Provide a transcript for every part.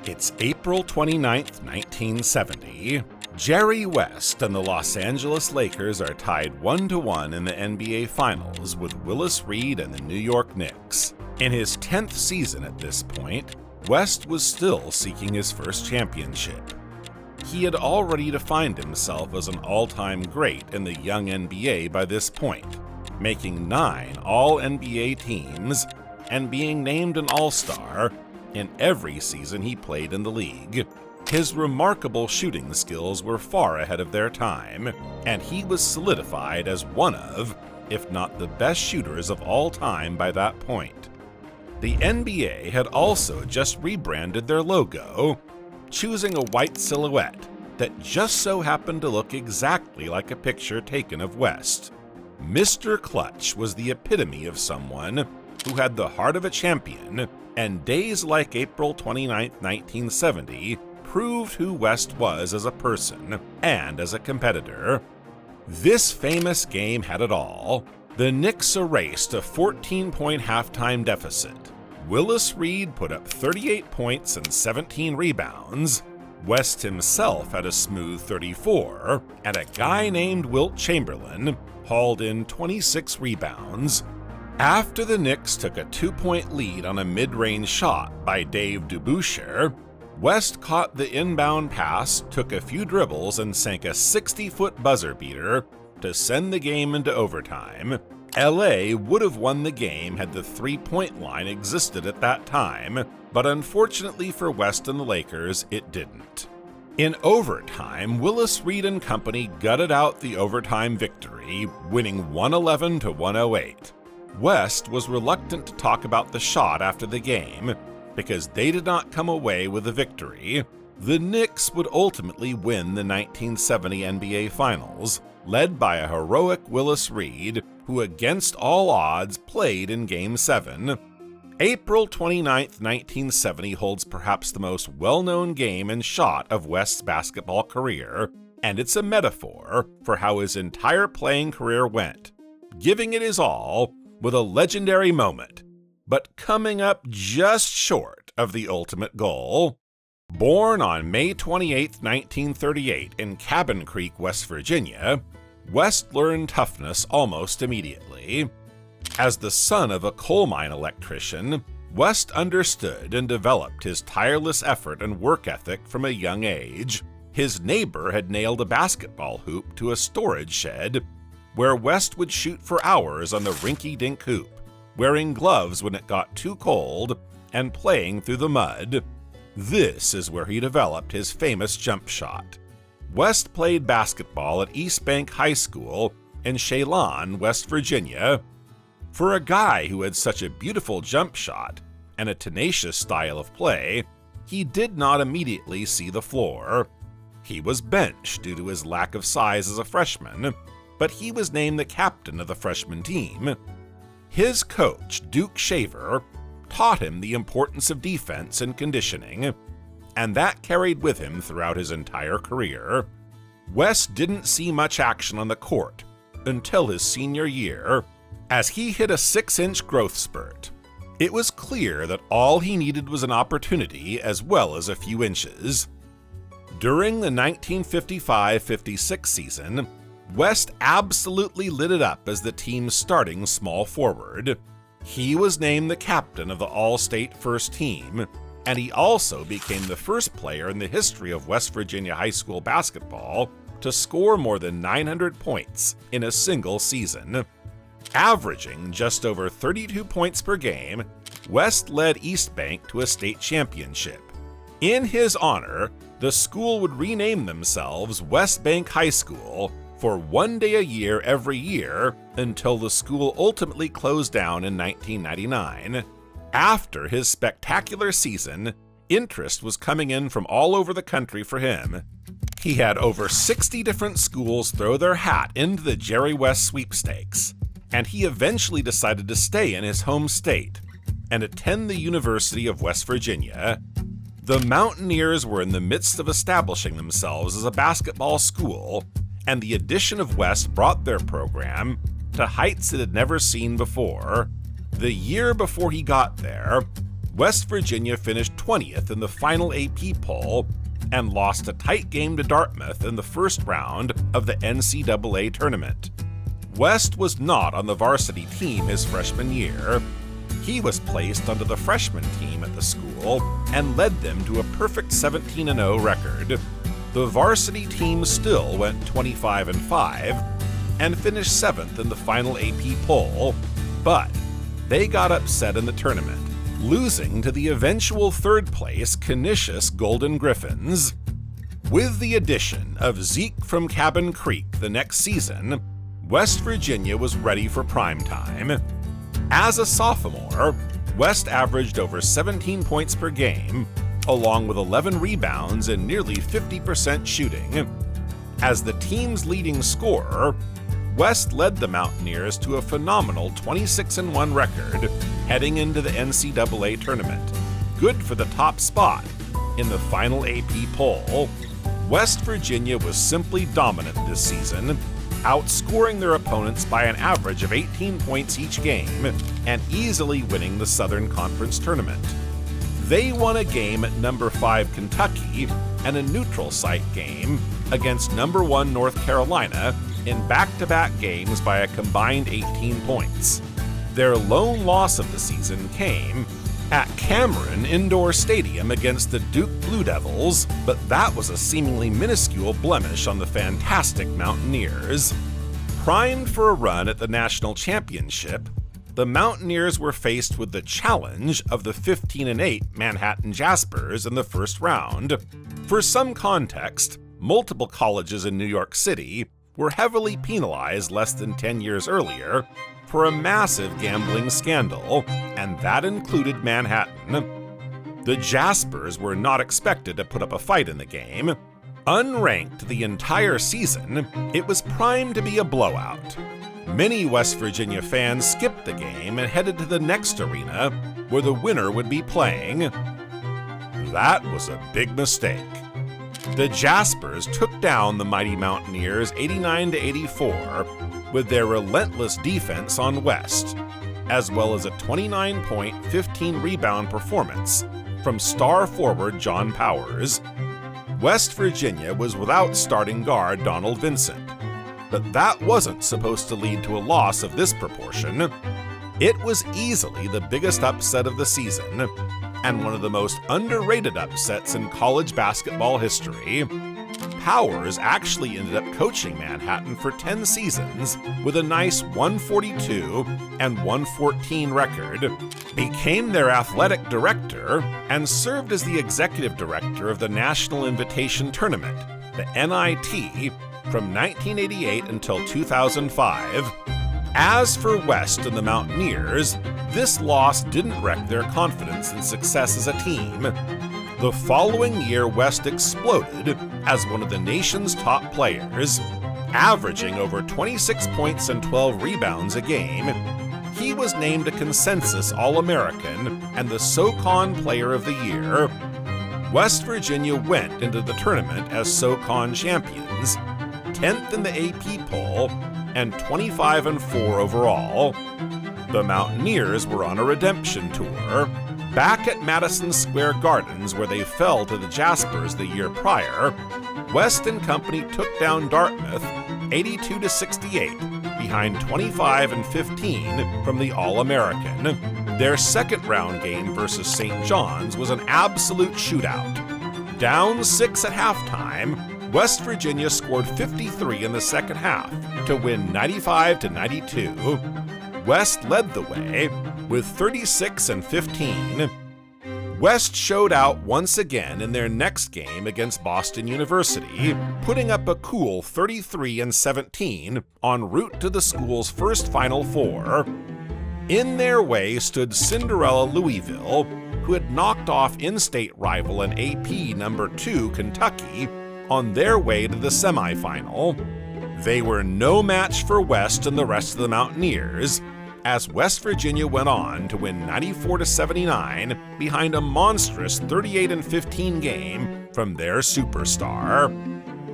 It's April 29th, 1970. Jerry West and the Los Angeles Lakers are tied 1-1 in the NBA Finals with Willis Reed and the New York Knicks. In his 10th season at this point, West was still seeking his first championship. He had already defined himself as an all-time great in the young NBA by this point, making 9 All-NBA teams and being named an All-Star in every season he played in the league. His remarkable shooting skills were far ahead of their time, and he was solidified as one of, if not the best shooters of all time by that point. The NBA had also just rebranded their logo, choosing a white silhouette that just so happened to look exactly like a picture taken of West. Mr. Clutch was the epitome of someone who had the heart of a champion, and days like April 29, 1970 proved who West was as a person and as a competitor. This famous game had it all. The Knicks erased a 14-point halftime deficit. Willis Reed put up 38 points and 17 rebounds. West himself had a smooth 34, and a guy named Wilt Chamberlain hauled in 26 rebounds. After the Knicks took a 2-point lead on a mid-range shot by Dave DeBusschere, West caught the inbound pass, took a few dribbles, and sank a 60-foot buzzer beater to send the game into overtime. LA would have won the game had the three-point line existed at that time, but unfortunately for West and the Lakers, it didn't. In overtime, Willis Reed and company gutted out the overtime victory, winning 111-108. West was reluctant to talk about the shot after the game because they did not come away with a victory. The Knicks would ultimately win the 1970 NBA Finals, led by a heroic Willis Reed, who against all odds played in Game 7. April 29, 1970 holds perhaps the most well-known game and shot of West's basketball career, and it's a metaphor for how his entire playing career went, giving it his all with a legendary moment, but coming up just short of the ultimate goal. Born on May 28, 1938 in Cabin Creek, West Virginia, West learned toughness almost immediately. As the son of a coal mine electrician, West understood and developed his tireless effort and work ethic from a young age. His neighbor had nailed a basketball hoop to a storage shed where West would shoot for hours on the rinky-dink hoop, wearing gloves when it got too cold and playing through the mud. This is where he developed his famous jump shot. West played basketball at East Bank High School in Chelan, West Virginia. For a guy who had such a beautiful jump shot and a tenacious style of play, he did not immediately see the floor. He was benched due to his lack of size as a freshman, but he was named the captain of the freshman team. His coach, Duke Shaver, taught him the importance of defense and conditioning, and that carried with him throughout his entire career. West didn't see much action on the court until his senior year, as he hit a 6-inch growth spurt. It was clear that all he needed was an opportunity as well as a few inches. During the 1955-56 season, West absolutely lit it up as the team's starting small forward. He was named the captain of the All-State First Team, and he also became the first player in the history of West Virginia high school basketball to score more than 900 points in a single season. Averaging just over 32 points per game, West led East Bank to a state championship. In his honor, the school would rename themselves West Bank High School for one day a year every year until the school ultimately closed down in 1999. After his spectacular season, interest was coming in from all over the country for him. He had over 60 different schools throw their hat into the Jerry West sweepstakes, and he eventually decided to stay in his home state and attend the University of West Virginia. The Mountaineers were in the midst of establishing themselves as a basketball school, and the addition of West brought their program to heights it had never seen before. The year before he got there, West Virginia finished 20th in the final AP poll and lost a tight game to Dartmouth in the first round of the NCAA tournament. West was not on the varsity team his freshman year. He was placed onto the freshman team at the school and led them to a perfect 17-0 record. The varsity team still went 25-5 and finished 7th in the final AP poll, but they got upset in the tournament, losing to the eventual third-place Canisius Golden Griffins. With the addition of Zeke from Cabin Creek the next season, West Virginia was ready for prime time. As a sophomore, West averaged over 17 points per game, along with 11 rebounds and nearly 50% shooting. As the team's leading scorer, West led the Mountaineers to a phenomenal 26-1 record heading into the NCAA tournament, good for the top spot in the final AP poll. West Virginia was simply dominant this season, outscoring their opponents by an average of 18 points each game and easily winning the Southern Conference tournament. They won a game at number 5 Kentucky and a neutral site game against number 1 North Carolina in back-to-back games by a combined 18 points. Their lone loss of the season came at Cameron Indoor Stadium against the Duke Blue Devils, but that was a seemingly minuscule blemish on the fantastic Mountaineers. Primed for a run at the national championship, the Mountaineers were faced with the challenge of the 15-8 Manhattan Jaspers in the first round. For some context, multiple colleges in New York City were heavily penalized less than 10 years earlier for a massive gambling scandal, and that included Manhattan. The Jaspers were not expected to put up a fight in the game. Unranked the entire season, it was primed to be a blowout. Many West Virginia fans skipped the game and headed to the next arena, where the winner would be playing. That was a big mistake. The Jaspers took down the mighty Mountaineers 89-84 with their relentless defense on West, as well as a 29-point, 15-rebound performance from star forward John Powers. West Virginia was without starting guard Donald Vincent, but that wasn't supposed to lead to a loss of this proportion. It was easily the biggest upset of the season, and one of the most underrated upsets in college basketball history. Powers actually ended up coaching Manhattan for 10 seasons with a nice 142 and 114 record, became their athletic director, and served as the executive director of the National Invitation Tournament, the NIT, from 1988 until 2005. As for West and the Mountaineers, this loss didn't wreck their confidence and success as a team. The following year, West exploded as one of the nation's top players, averaging over 26 points and 12 rebounds a game. He was named a consensus All-American and the SoCon Player of the Year. West Virginia went into the tournament as SoCon champions, 10th in the AP poll, and 25-4 overall. The Mountaineers were on a redemption tour. Back at Madison Square Gardens, where they fell to the Jaspers the year prior, West and company took down Dartmouth 82-68, behind 25-15 from the All-American. Their second-round game versus St. John's was an absolute shootout. Down 6 at halftime, West Virginia scored 53 in the second half to win 95-92. West led the way with 36-15. West showed out once again in their next game against Boston University, putting up a cool 33-17 en route to the school's first Final Four. In their way stood Cinderella Louisville, who had knocked off in-state rival and AP number 2 Kentucky on their way to the semifinal. They were no match for West and the rest of the Mountaineers, as West Virginia went on to win 94-79 behind a monstrous 38-15 game from their superstar.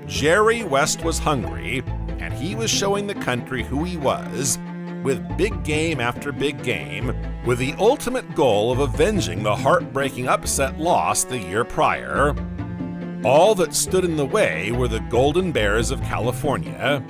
Jerry West was hungry, and he was showing the country who he was. with big game after big game, with the ultimate goal of avenging the heartbreaking upset loss the year prior. All that stood in the way were the Golden Bears of California.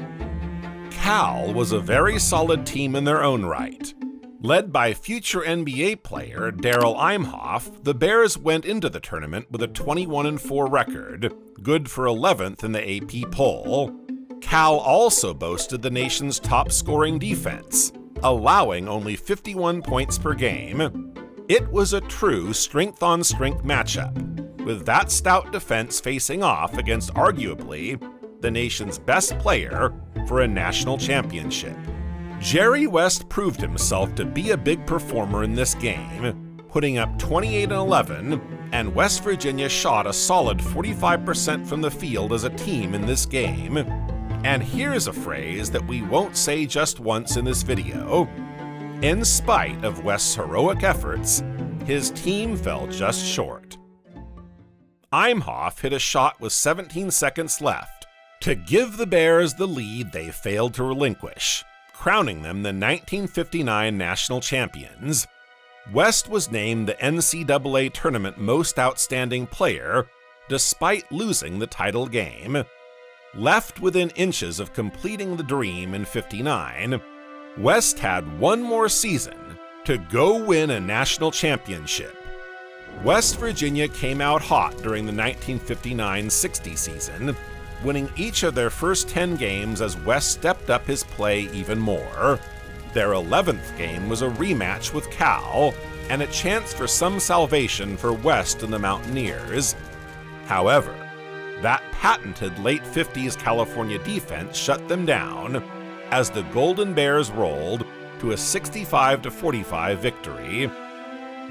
Cal was a very solid team in their own right. Led by future NBA player Darrell Imhoff, the Bears went into the tournament with a 21-4 record, good for 11th in the AP poll. Cal also boasted the nation's top-scoring defense, allowing only 51 points per game. It was a true strength-on-strength matchup, with that stout defense facing off against arguably the nation's best player for a national championship. Jerry West proved himself to be a big performer in this game, putting up 28-11, and West Virginia shot a solid 45% from the field as a team in this game. And here's a phrase that we won't say just once in this video. In spite of West's heroic efforts, his team fell just short. Imhoff hit a shot with 17 seconds left to give the Bears the lead they failed to relinquish, crowning them the 1959 national champions. West was named the NCAA Tournament Most Outstanding Player, despite losing the title game. Left within inches of completing the dream in '59, West had one more season to go win a national championship. West Virginia came out hot during the 1959-60 season, winning each of their first 10 games as West stepped up his play even more. Their 11th game was a rematch with Cal, and a chance for some salvation for West and the Mountaineers. However, that patented late 50s California defense shut them down as the Golden Bears rolled to a 65-45 victory.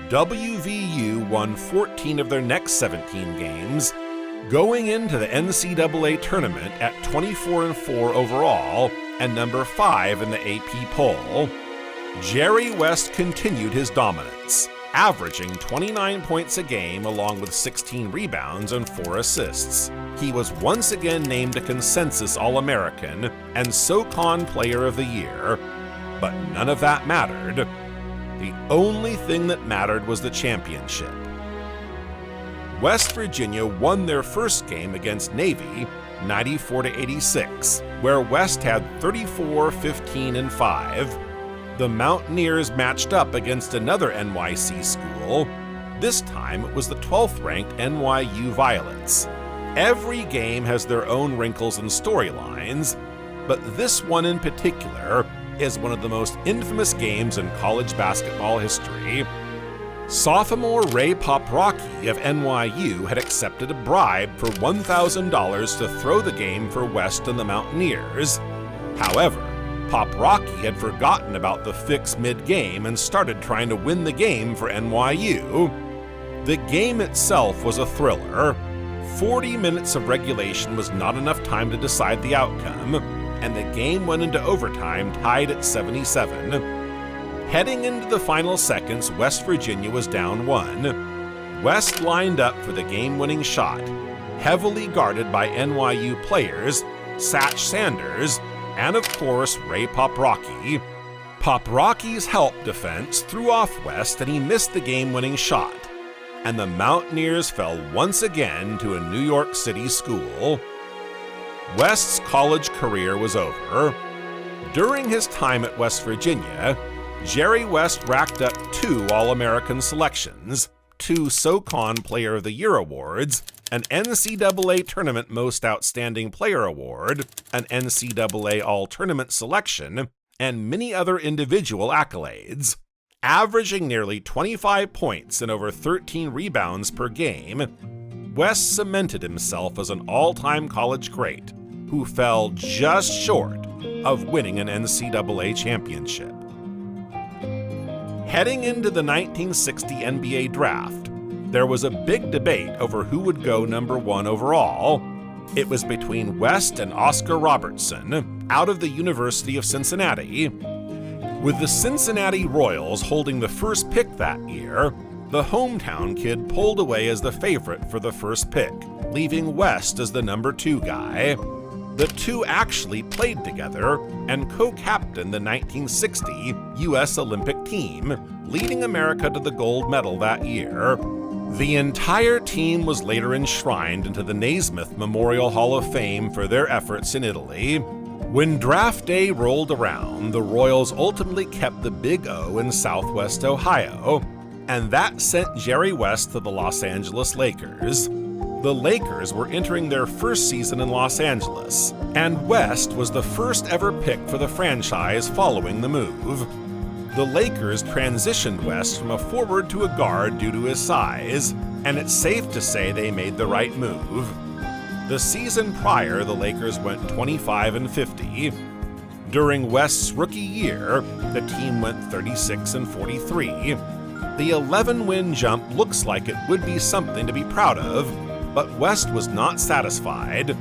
WVU won 14 of their next 17 games, going into the NCAA tournament at 24-4 overall and number 5 in the AP poll. Jerry West continued his dominance, averaging 29 points a game along with 16 rebounds and 4 assists. He was once again named a consensus All-American and SoCon Player of the Year, but none of that mattered. The only thing that mattered was the championship. West Virginia won their first game against Navy 94-86, where West had 34, 15, and 5. The Mountaineers matched up against another NYC school. This time it was the 12th-ranked NYU Violets. Every game has their own wrinkles and storylines, but this one in particular is one of the most infamous games in college basketball history. Sophomore Ray Poprocki of NYU had accepted a bribe for $1,000 to throw the game for West and the Mountaineers. However, Poprocki had forgotten about the fix mid-game and started trying to win the game for NYU. The game itself was a thriller. 40 minutes of regulation was not enough time to decide the outcome, and the game went into overtime tied at 77. Heading into the final seconds, West Virginia was down 1. West lined up for the game-winning shot, heavily guarded by NYU players Satch Sanders and, of course, Ray Poprocki. Poprocki's help defense threw off West and he missed the game-winning shot, and the Mountaineers fell once again to a New York City school. West's college career was over. During his time at West Virginia, Jerry West racked up 2 All-American selections, 2 SoCon Player of the Year awards, an NCAA Tournament Most Outstanding Player award, an NCAA All-Tournament selection, and many other individual accolades. Averaging nearly 25 points and over 13 rebounds per game, West cemented himself as an all-time college great who fell just short of winning an NCAA championship. Heading into the 1960 NBA draft, there was a big debate over who would go number 1 overall. It was between West and Oscar Robertson, out of the University of Cincinnati. With the Cincinnati Royals holding the first pick that year, the hometown kid pulled away as the favorite for the first pick, leaving West as the number 2 guy. The two actually played together and co-captained the 1960 U.S. Olympic team, leading America to the gold medal that year. The entire team was later enshrined into the Naismith Memorial Hall of Fame for their efforts in Italy. When draft day rolled around, the Royals ultimately kept the Big O in Southwest Ohio, and that sent Jerry West to the Los Angeles Lakers. The Lakers were entering their first season in Los Angeles, and West was the first ever pick for the franchise following the move. The Lakers transitioned West from a forward to a guard due to his size, and it's safe to say they made the right move. The season prior, the Lakers went 25-50. During West's rookie year, the team went 36-43. The 11-win jump looks like it would be something to be proud of, but West was not satisfied.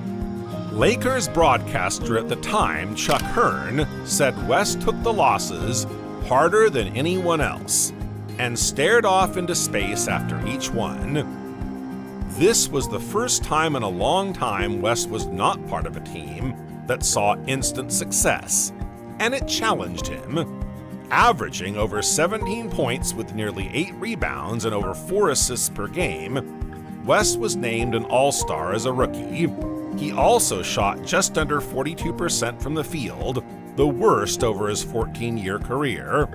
Lakers broadcaster at the time, Chuck Hearn, said West took the losses harder than anyone else, and stared off into space after each one. This was the first time in a long time West was not part of a team that saw instant success, and it challenged him. Averaging over 17 points with nearly 8 rebounds and over 4 assists per game, West was named an All-Star as a rookie. He also shot just under 42% from the field, the worst over his 14-year career.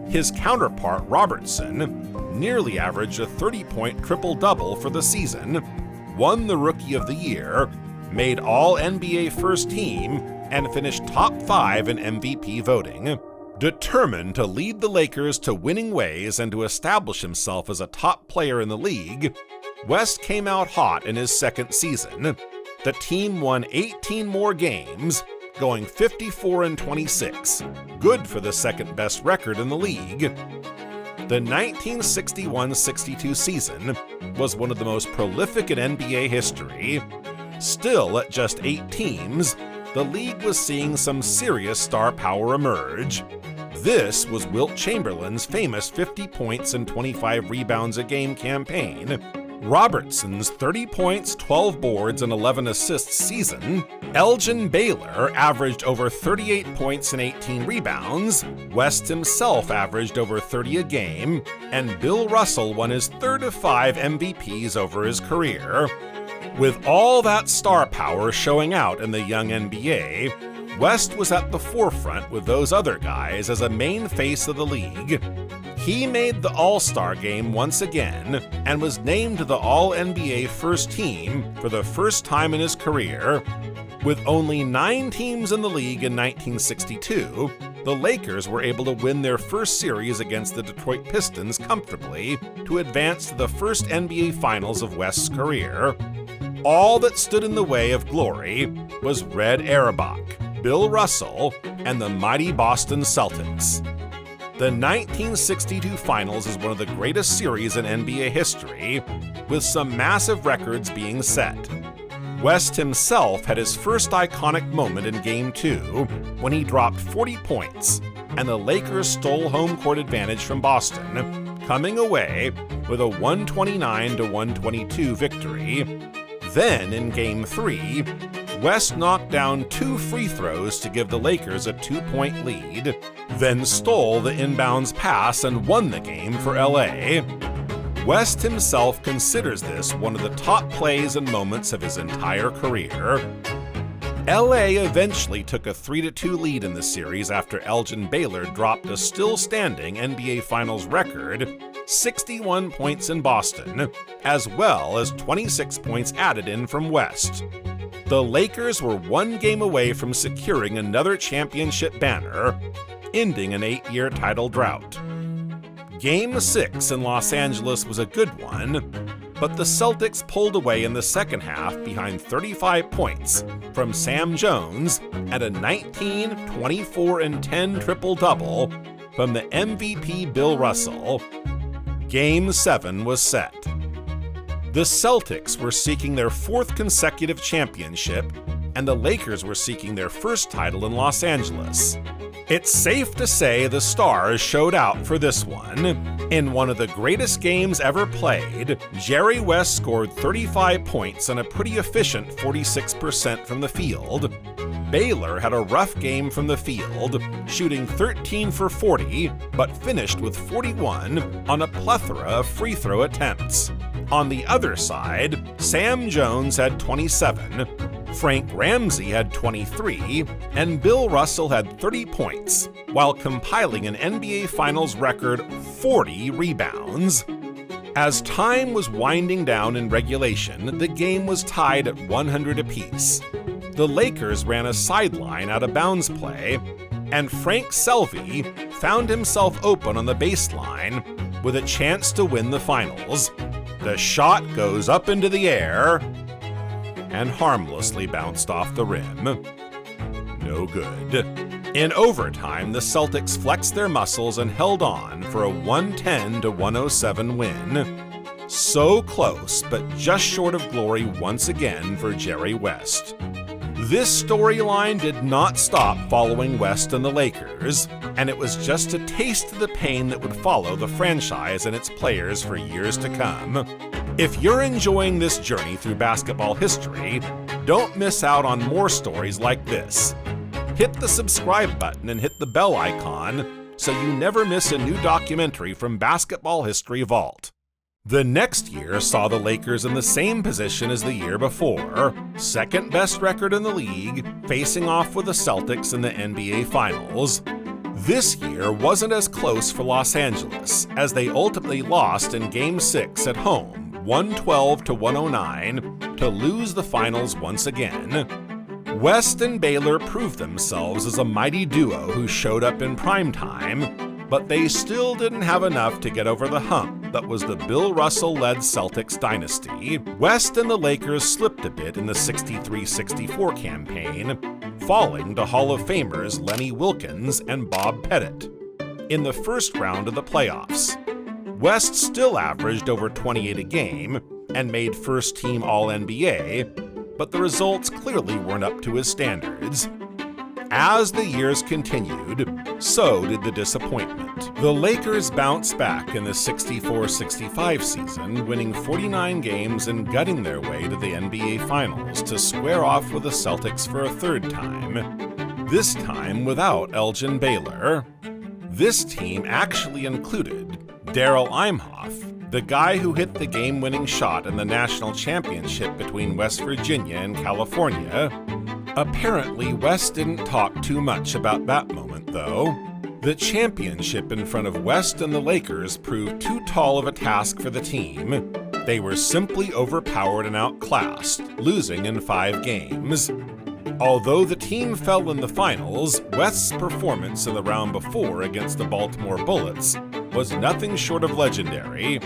His counterpart, Robertson, nearly averaged a 30-point triple-double for the season, won the Rookie of the Year, made All-NBA First Team, and finished top 5 in MVP voting. Determined to lead the Lakers to winning ways and to establish himself as a top player in the league, West came out hot in his second season. The team won 18 more games, going 54-26, good for the second-best record in the league. The 1961-62 season was one of the most prolific in NBA history. Still, at just 8 teams, the league was seeing some serious star power emerge. This was Wilt Chamberlain's famous 50 points and 25 rebounds a game campaign, Robertson's 30 points, 12 boards, and 11 assists season, Elgin Baylor averaged over 38 points and 18 rebounds, West himself averaged over 30 a game, and Bill Russell won his third of 5 MVPs over his career. With all that star power showing out in the young NBA, West was at the forefront with those other guys as a main face of the league. He made the All-Star game once again and was named to the All-NBA First Team for the first time in his career. With only 9 teams in the league in 1962, the Lakers were able to win their first series against the Detroit Pistons comfortably to advance to the first NBA Finals of West's career. All that stood in the way of glory was Red Auerbach, Bill Russell, and the mighty Boston Celtics. The 1962 Finals is one of the greatest series in NBA history, with some massive records being set. West himself had his first iconic moment in Game 2 when he dropped 40 points, and the Lakers stole home court advantage from Boston, coming away with a 129-122 victory. Then, in Game 3, West knocked down 2 free throws to give the Lakers a 2-point lead, then stole the inbounds pass and won the game for LA. West himself considers this one of the top plays and moments of his entire career. LA eventually took a 3-2 lead in the series after Elgin Baylor dropped a still-standing NBA Finals record, 61 points in Boston, as well as 26 points added in from West. The Lakers were 1 game away from securing another championship banner, ending an 8-year title drought. Game 6 in Los Angeles was a good one, but the Celtics pulled away in the second half behind 35 points from Sam Jones and a 19, 24, and 10 triple-double from the MVP Bill Russell. Game 7 was set. The Celtics were seeking their 4th consecutive championship, and the Lakers were seeking their first title in Los Angeles. It's safe to say the stars showed out for this one. In one of the greatest games ever played, Jerry West scored 35 points on a pretty efficient 46% from the field. Baylor had a rough game from the field, shooting 13 for 40, but finished with 41 on a plethora of free throw attempts. On the other side, Sam Jones had 27, Frank Ramsey had 23, and Bill Russell had 30 points, while compiling an NBA Finals record 40 rebounds. As time was winding down in regulation, the game was tied at 100 apiece. The Lakers ran a sideline out of bounds play, and Frank Selvey found himself open on the baseline with a chance to win the finals. The shot goes up into the air and harmlessly bounced off the rim. No good. In overtime, the Celtics flexed their muscles and held on for a 110-107 win. So close, but just short of glory once again for Jerry West. This storyline did not stop following West and the Lakers, and it was just a taste of the pain that would follow the franchise and its players for years to come. If you're enjoying this journey through basketball history, don't miss out on more stories like this. Hit the subscribe button and hit the bell icon so you never miss a new documentary from Basketball History Vault. The next year saw the Lakers in the same position as the year before, second best record in the league, facing off with the Celtics in the NBA Finals. This year wasn't as close for Los Angeles, as they ultimately lost in Game 6 at home, 112-109, to lose the finals once again. West and Baylor proved themselves as a mighty duo who showed up in primetime, but they still didn't have enough to get over the hump that was the Bill Russell-led Celtics dynasty. West and the Lakers slipped a bit in the 63-64 campaign, falling to Hall of Famers Lenny Wilkens and Bob Pettit in the first round of the playoffs. West still averaged over 28 a game and made first-team All-NBA, but the results clearly weren't up to his standards. As the years continued, so did the disappointment. The Lakers bounced back in the 64-65 season, winning 49 games and gutting their way to the NBA Finals to square off with the Celtics for a third time, this time without Elgin Baylor. This team actually included Darrell Imhoff, the guy who hit the game-winning shot in the national championship between West Virginia and California. Apparently, West didn't talk too much about that moment, though. The championship in front of West and the Lakers proved too tall of a task for the team. They were simply overpowered and outclassed, losing in 5 games. Although the team fell in the finals, West's performance in the round before against the Baltimore Bullets was nothing short of legendary.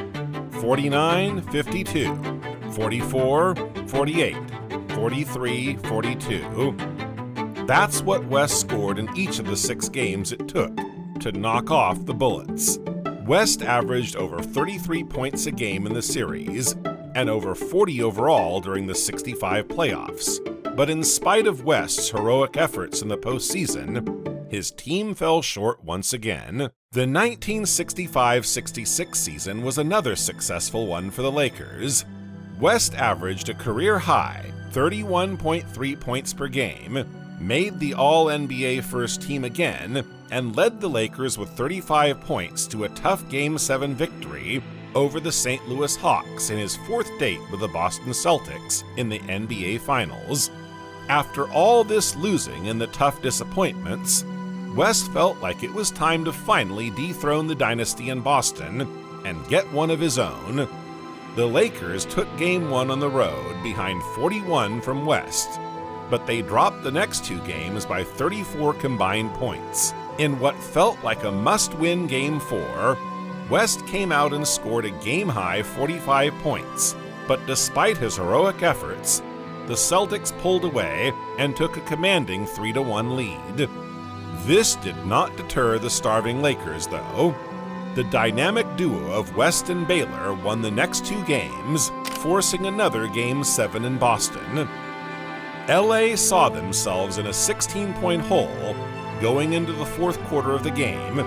49-52, 44-48. 43-42. That's what West scored in each of the 6 games it took to knock off the Bullets. West averaged over 33 points a game in the series and over 40 overall during the 65 playoffs. But in spite of West's heroic efforts in the postseason, his team fell short once again. The 1965-66 season was another successful one for the Lakers. West averaged a career-high 31.3 points per game, made the All-NBA first team again, and led the Lakers with 35 points to a tough Game 7 victory over the St. Louis Hawks in his 4th date with the Boston Celtics in the NBA Finals. After all this losing and the tough disappointments, West felt like it was time to finally dethrone the dynasty in Boston and get one of his own. The Lakers took Game 1 on the road behind 41 from West, but they dropped the next 2 games by 34 combined points. In what felt like a must-win Game 4, West came out and scored a game-high 45 points, but despite his heroic efforts, the Celtics pulled away and took a commanding 3-1 lead. This did not deter the starving Lakers, though. The dynamic duo of West and Baylor won the next 2 games, forcing another Game 7 in Boston. LA saw themselves in a 16-point hole, going into the fourth quarter of the game,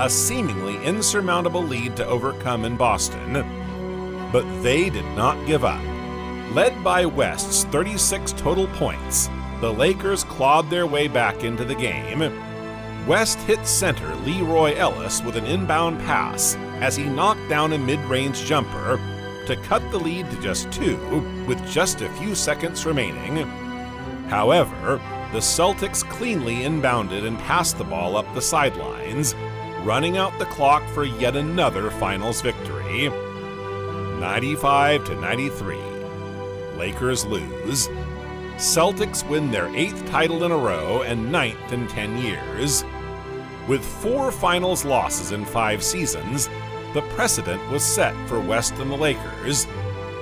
a seemingly insurmountable lead to overcome in Boston. But they did not give up. Led by West's 36 total points, the Lakers clawed their way back into the game. West hit center Leroy Ellis with an inbound pass as he knocked down a mid-range jumper to cut the lead to just 2 with just a few seconds remaining. However, the Celtics cleanly inbounded and passed the ball up the sidelines, running out the clock for yet another finals victory. 95-93. Lakers lose. Celtics win their 8th title in a row and 9th in 10 years. With 4 finals losses in 5 seasons, the precedent was set for West and the Lakers.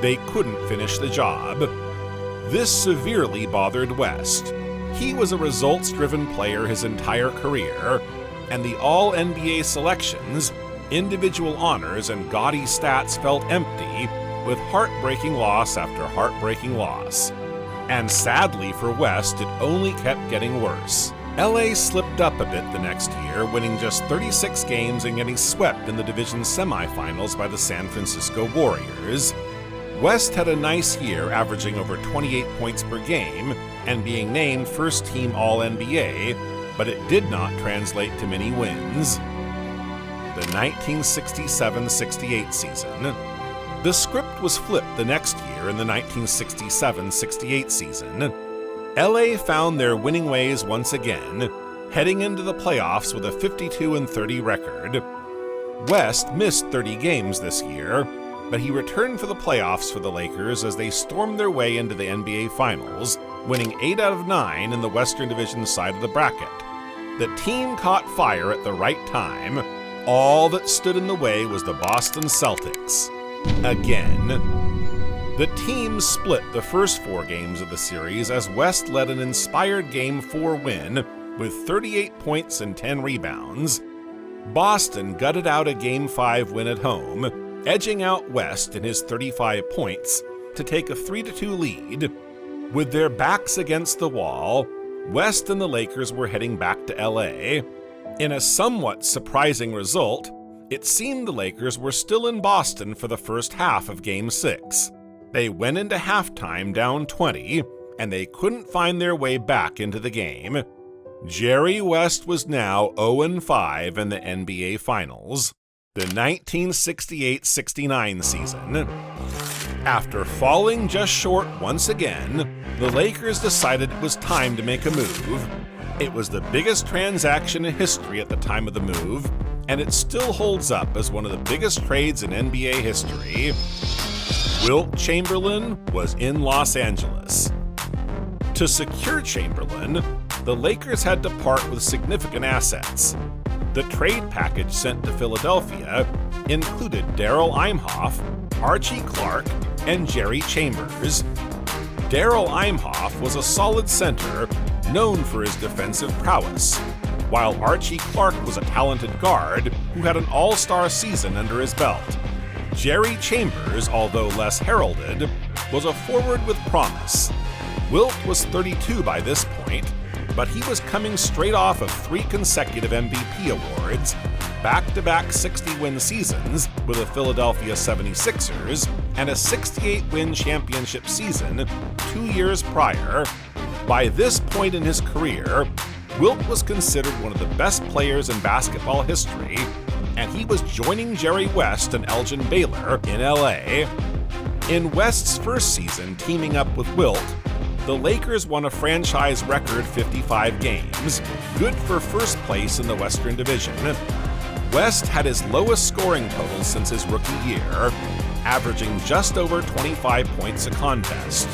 They couldn't finish the job. This severely bothered West. He was a results-driven player his entire career, and the All-NBA selections, individual honors, and gaudy stats felt empty with heartbreaking loss after heartbreaking loss. And sadly for West, it only kept getting worse. LA slipped up a bit the next year, winning just 36 games and getting swept in the division semifinals by the San Francisco Warriors. West had a nice year, averaging over 28 points per game and being named first-team All-NBA, but it did not translate to many wins. The 1967-68 season. The script was flipped the next year in the 1967-68 season. LA found their winning ways once again, heading into the playoffs with a 52-30 record. West missed 30 games this year, but he returned for the playoffs for the Lakers as they stormed their way into the NBA Finals, winning 8 out of 9 in the Western Division side of the bracket. The team caught fire at the right time. All that stood in the way was the Boston Celtics. Again. The team split the first 4 games of the series as West led an inspired Game 4 win with 38 points and 10 rebounds. Boston gutted out a Game 5 win at home, edging out West in his 35 points to take a 3-2 lead. With their backs against the wall, West and the Lakers were heading back to LA. In a somewhat surprising result, it seemed the Lakers were still in Boston for the first half of Game 6. They went into halftime down 20, and they couldn't find their way back into the game. Jerry West was now 0-5 in the NBA Finals. The 1968-69 season. After falling just short once again, the Lakers decided it was time to make a move. It was the biggest transaction in history at the time of the move, and it still holds up as one of the biggest trades in NBA history. Wilt Chamberlain was in Los Angeles. To secure Chamberlain, the Lakers had to part with significant assets. The trade package sent to Philadelphia included Darrell Imhoff, Archie Clark, and Jerry Chambers. Darrell Imhoff was a solid center known for his defensive prowess, while Archie Clark was a talented guard who had an all-star season under his belt. Jerry Chambers, although less heralded, was a forward with promise. Wilt was 32 by this point, but he was coming straight off of 3 consecutive MVP awards, back-to-back 60-win seasons with the Philadelphia 76ers, and a 68-win championship season 2 years prior. By this point in his career, Wilt was considered one of the best players in basketball history, and he was joining Jerry West and Elgin Baylor in LA. In West's first season teaming up with Wilt, the Lakers won a franchise record 55 games, good for first place in the Western Division. West had his lowest scoring total since his rookie year, averaging just over 25 points a contest.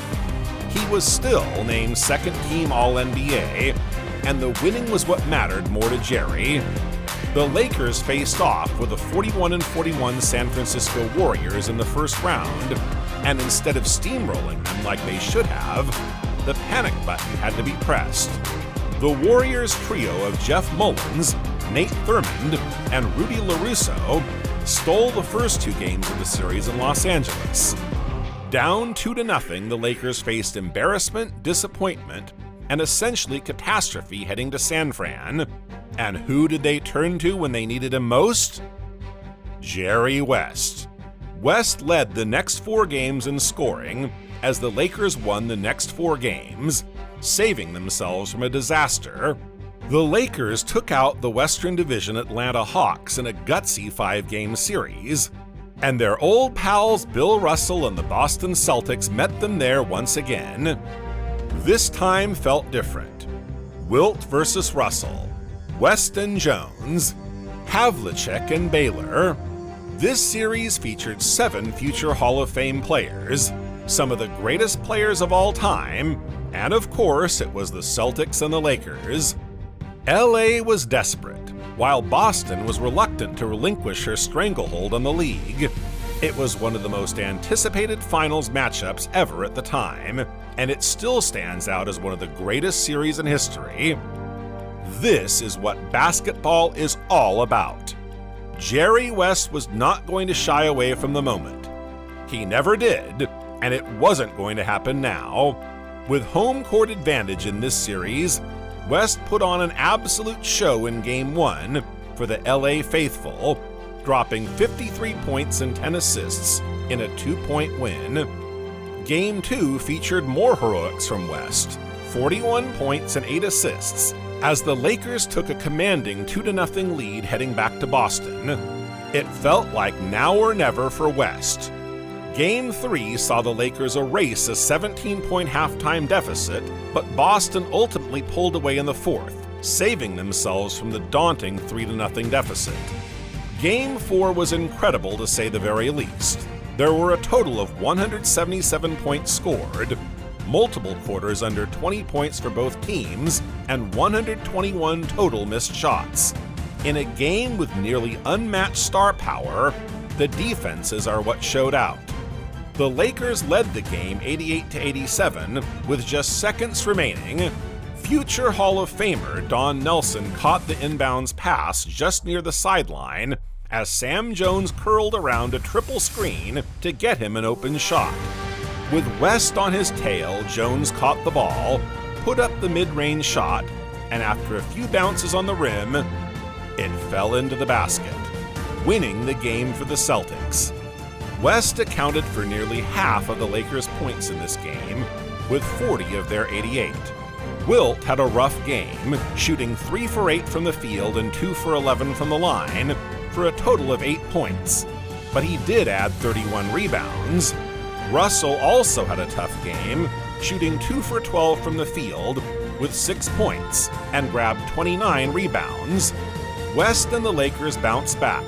He was still named second-team All-NBA, and the winning was what mattered more to Jerry. The Lakers faced off with the 41-41 San Francisco Warriors in the first round, and instead of steamrolling them like they should have, the panic button had to be pressed. The Warriors trio of Jeff Mullins, Nate Thurmond, and Rudy LaRusso stole the first 2 games of the series in Los Angeles. Down 2-0, the Lakers faced embarrassment, disappointment, an essentially catastrophe heading to San Fran. And who did they turn to when they needed him most? Jerry West. West led the next 4 games in scoring as the Lakers won the next 4 games, saving themselves from a disaster. The Lakers took out the Western Division Atlanta Hawks in a gutsy 5-game series, and their old pals Bill Russell and the Boston Celtics met them there once again. This time felt different. Wilt versus Russell, West and Jones, Havlicek and Baylor. This series featured 7 future Hall of Fame players, some of the greatest players of all time, and of course it was the Celtics and the Lakers. LA was desperate, while Boston was reluctant to relinquish her stranglehold on the league. It was one of the most anticipated finals matchups ever at the time, and it still stands out as one of the greatest series in history. This is what basketball is all about. Jerry West was not going to shy away from the moment. He never did, and it wasn't going to happen now. With home court advantage in this series, West put on an absolute show in Game 1 for the LA faithful, dropping 53 points and 10 assists in a 2-point win. Game 2 featured more heroics from West, 41 points and 8 assists, as the Lakers took a commanding 2-0 lead heading back to Boston. It felt like now or never for West. Game 3 saw the Lakers erase a 17-point halftime deficit, but Boston ultimately pulled away in the 4th, saving themselves from the daunting 3-0 deficit. Game 4 was incredible to say the very least. There were a total of 177 points scored, multiple quarters under 20 points for both teams, and 121 total missed shots. In a game with nearly unmatched star power, the defenses are what showed out. The Lakers led the game 88-87 with just seconds remaining. Future Hall of Famer Don Nelson caught the inbounds pass just near the sideline as Sam Jones curled around a triple screen to get him an open shot. With West on his tail, Jones caught the ball, put up the mid-range shot, and after a few bounces on the rim, it fell into the basket, winning the game for the Celtics. West accounted for nearly half of the Lakers' points in this game, with 40 of their 88. Wilt had a rough game, shooting 3 for 8 from the field and 2 for 11 from the line, for a total of 8 points. But he did add 31 rebounds. Russell also had a tough game, shooting 2 for 12 from the field with 6 points and grabbed 29 rebounds. West and the Lakers bounced back,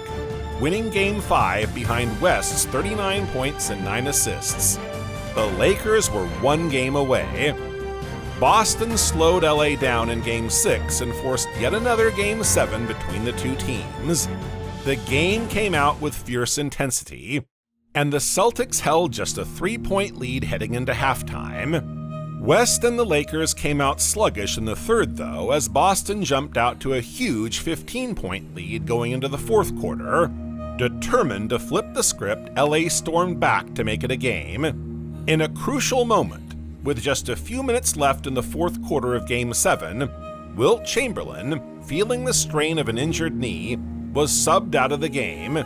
winning Game 5 behind West's 39 points and 9 assists. The Lakers were 1 game away. Boston slowed LA down in Game 6 and forced yet another Game 7 between the two teams. The game came out with fierce intensity, and the Celtics held just a 3-point lead heading into halftime. West and the Lakers came out sluggish in the 3rd, though, as Boston jumped out to a huge 15-point lead going into the 4th quarter. Determined to flip the script, LA stormed back to make it a game. In a crucial moment, with just a few minutes left in the 4th quarter of Game 7, Wilt Chamberlain, feeling the strain of an injured knee, was subbed out of the game.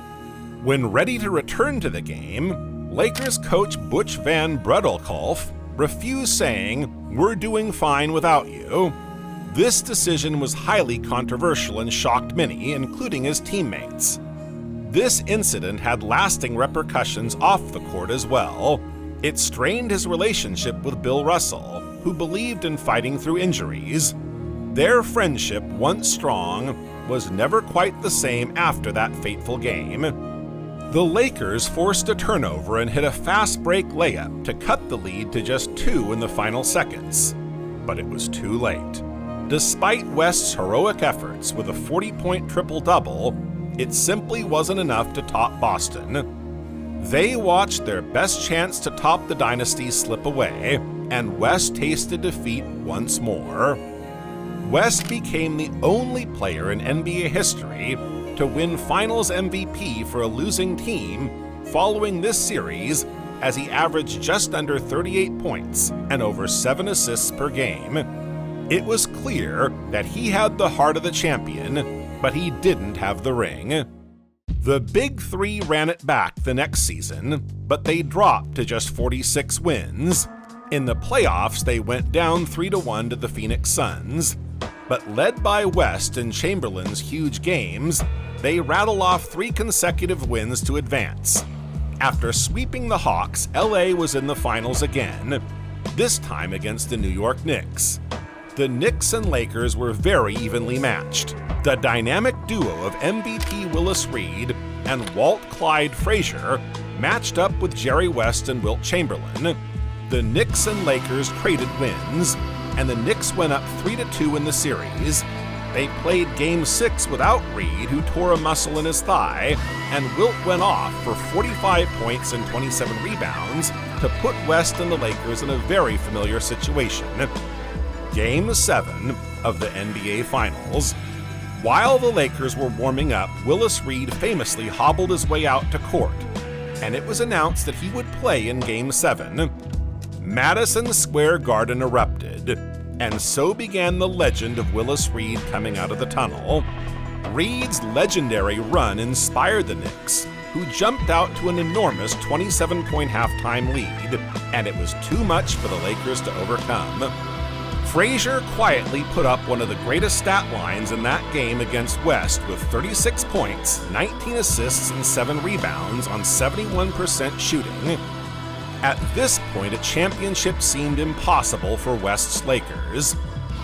When ready to return to the game, Lakers coach Butch Van Bredelkolf refused, saying, "We're doing fine without you." This decision was highly controversial and shocked many, including his teammates. This incident had lasting repercussions off the court as well. It strained his relationship with Bill Russell, who believed in fighting through injuries. Their friendship, once strong, was never quite the same after that fateful game. The Lakers forced a turnover and hit a fast break layup to cut the lead to just 2 in the final seconds. But it was too late. Despite West's heroic efforts with a 40-point triple-double, it simply wasn't enough to top Boston. They watched their best chance to top the dynasty slip away, and West tasted defeat once more. West became the only player in NBA history to win Finals MVP for a losing team following this series, as he averaged just under 38 points and over 7 assists per game. It was clear that he had the heart of the champion, but he didn't have the ring. The Big Three ran it back the next season, but they dropped to just 46 wins. In the playoffs, they went down 3-1 to the Phoenix Suns, but led by West and Chamberlain's huge games, they rattle off 3 consecutive wins to advance. After sweeping the Hawks, LA was in the finals again, this time against the New York Knicks. The Knicks and Lakers were very evenly matched. The dynamic duo of MVP Willis Reed and Walt Clyde Frazier matched up with Jerry West and Wilt Chamberlain. The Knicks and Lakers traded wins, and the Knicks went up 3-2 in the series. They played Game 6 without Reed, who tore a muscle in his thigh, and Wilt went off for 45 points and 27 rebounds to put West and the Lakers in a very familiar situation. Game 7 of the NBA Finals. While the Lakers were warming up, Willis Reed famously hobbled his way out to court, and it was announced that he would play in Game 7. Madison Square Garden erupted, and so began the legend of Willis Reed coming out of the tunnel. Reed's legendary run inspired the Knicks, who jumped out to an enormous 27-point halftime lead, and it was too much for the Lakers to overcome. Frazier quietly put up one of the greatest stat lines in that game against West with 36 points, 19 assists, and 7 rebounds on 71% shooting. At this point, a championship seemed impossible for West's Lakers.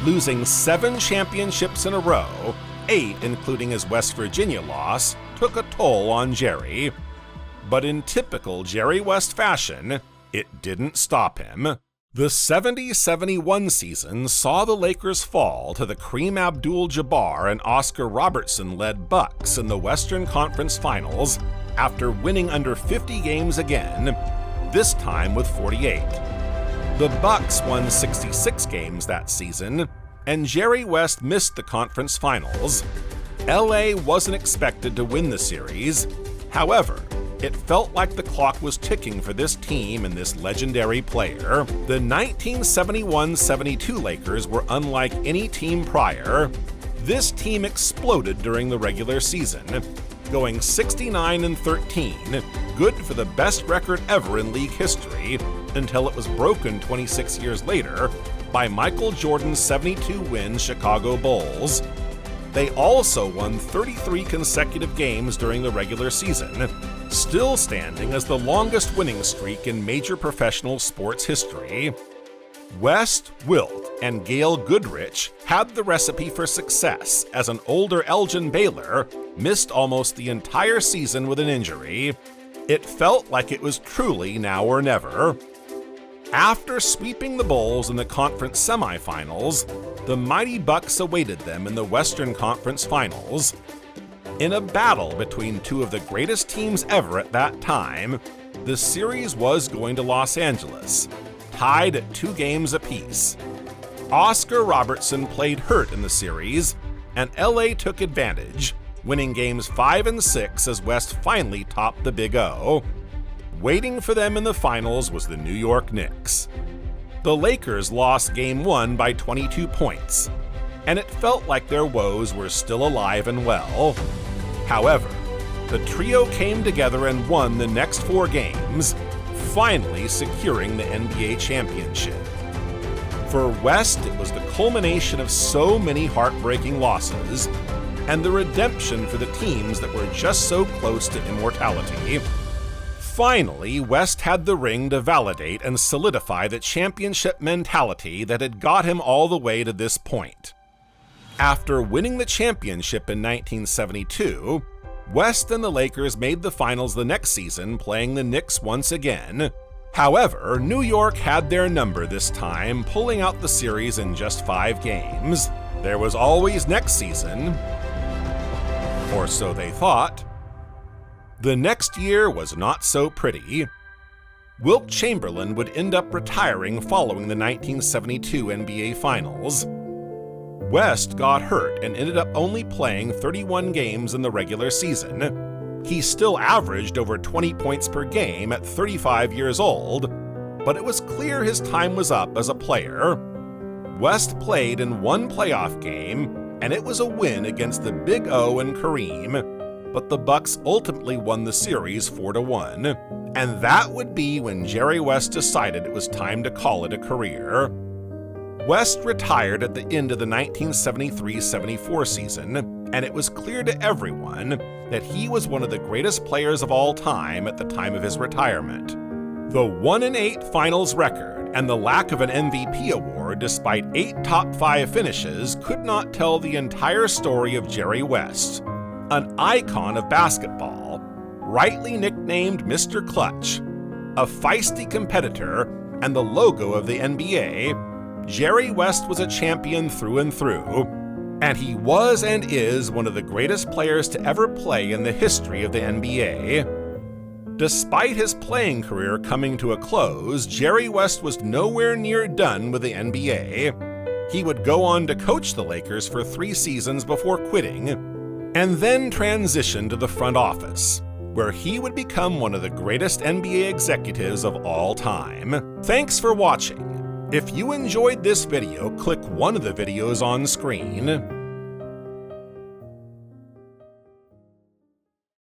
Losing 7 championships in a row, 8 including his West Virginia loss, took a toll on Jerry. But in typical Jerry West fashion, it didn't stop him. The 70-71 season saw the Lakers fall to the Kareem Abdul-Jabbar and Oscar Robertson-led Bucks in the Western Conference Finals after winning under 50 games again, this time with 48. The Bucks won 66 games that season, and Jerry West missed the conference finals. LA wasn't expected to win the series. However, it felt like the clock was ticking for this team and this legendary player. The 1971-72 Lakers were unlike any team prior. This team exploded during the regular season, going 69-13, good for the best record ever in league history, until it was broken 26 years later by Michael Jordan's 72-win Chicago Bulls. They also won 33 consecutive games during the regular season, still standing as the longest winning streak in major professional sports history. West, Wilt, and Gail Goodrich had the recipe for success, as an older Elgin Baylor missed almost the entire season with an injury. It felt like it was truly now or never. After sweeping the Bulls in the conference semifinals, the mighty Bucks awaited them in the Western Conference Finals. In a battle between two of the greatest teams ever at that time, the series was going to Los Angeles, tied at 2 games apiece. Oscar Robertson played hurt in the series, and LA took advantage, winning games 5 and 6 as West finally topped the Big O. Waiting for them in the finals was the New York Knicks. The Lakers lost Game 1 by 22 points, and it felt like their woes were still alive and well. However, the trio came together and won the next 4 games, finally securing the NBA championship. For West, it was the culmination of so many heartbreaking losses, and the redemption for the teams that were just so close to immortality. Finally, West had the ring to validate and solidify the championship mentality that had got him all the way to this point. After winning the championship in 1972, West and the Lakers made the finals the next season, playing the Knicks once again. However, New York had their number this time, pulling out the series in just 5 games. There was always next season, or so they thought. The next year was not so pretty. Wilt Chamberlain would end up retiring following the 1972 NBA Finals. West got hurt and ended up only playing 31 games in the regular season. He still averaged over 20 points per game at 35 years old, but it was clear his time was up as a player. West played in one playoff game, and it was a win against the Big O and Kareem, but the Bucks ultimately won the series 4-1, and that would be when Jerry West decided it was time to call it a career. West retired at the end of the 1973-74 season, and it was clear to everyone that he was one of the greatest players of all time at the time of his retirement. The 1-8 finals record and the lack of an MVP award despite 8 top 5 finishes could not tell the entire story of Jerry West, an icon of basketball, rightly nicknamed Mr. Clutch, a feisty competitor, and the logo of the NBA. Jerry West was a champion through and through, and he was and is one of the greatest players to ever play in the history of the NBA. Despite his playing career coming to a close, Jerry West was nowhere near done with the NBA. He would go on to coach the Lakers for 3 seasons before quitting, and then transition to the front office, where he would become one of the greatest NBA executives of all time. Thanks for watching. If you enjoyed this video, click one of the videos on screen.